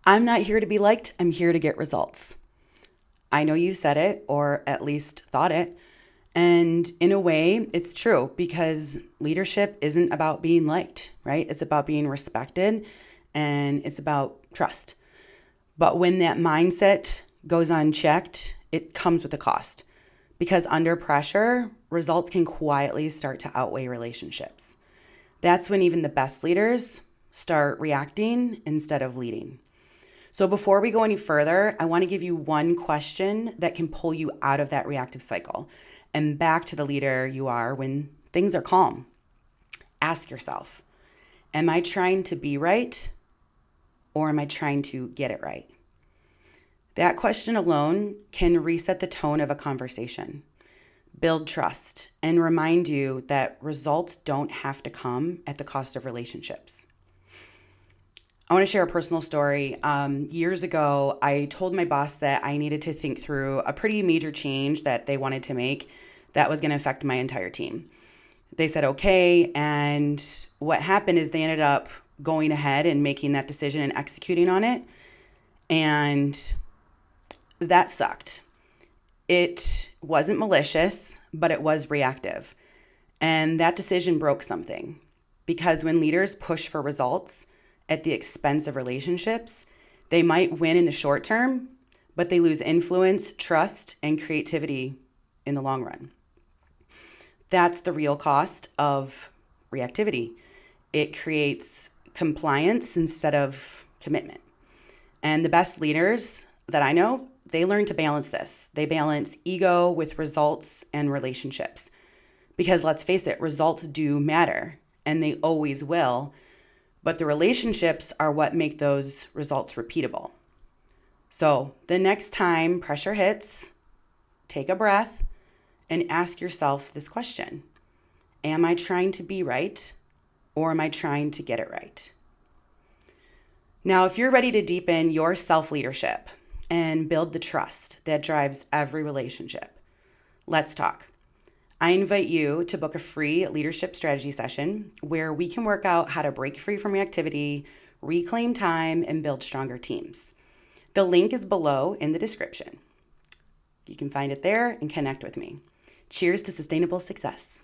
I'm not here to be liked, I'm here to get results. I know you said it, or at least thought it. And in a way, it's true because leadership isn't about being liked, right? It's about being respected and it's about trust. But when that mindset goes unchecked, it comes with a cost because under pressure, results can quietly start to outweigh relationships. That's when even the best leaders start reacting instead of leading. So before we go any further, I want to give you one question that can pull you out of that reactive cycle and back to the leader you are when things are calm. Ask yourself, am I trying to be right or am I trying to get it right? That question alone can reset the tone of a conversation, build trust, and remind you that results don't have to come at the cost of relationships. I want to share a personal story. Years ago, I told my boss that I needed to think through a pretty major change that they wanted to make that was going to affect my entire team. They said, okay. And what happened is they ended up going ahead and making that decision and executing on it. And that sucked. It wasn't malicious, but it was reactive. And that decision broke something because when leaders push for results at the expense of relationships, they might win in the short term, but they lose influence, trust, and creativity in the long run. That's the real cost of reactivity. It creates compliance instead of commitment. And the best leaders that I know, they learn to balance this. They balance ego with results and relationships. Because let's face it, results do matter and they always will. But the relationships are what make those results repeatable. So the next time pressure hits, take a breath and ask yourself this question. Am I trying to be right or am I trying to get it right? Now, if you're ready to deepen your self-leadership and build the trust that drives every relationship, let's talk. I invite you to book a free leadership strategy session where we can work out how to break free from reactivity, reclaim time, and build stronger teams. The link is below in the description. You can find it there and connect with me. Cheers to sustainable success.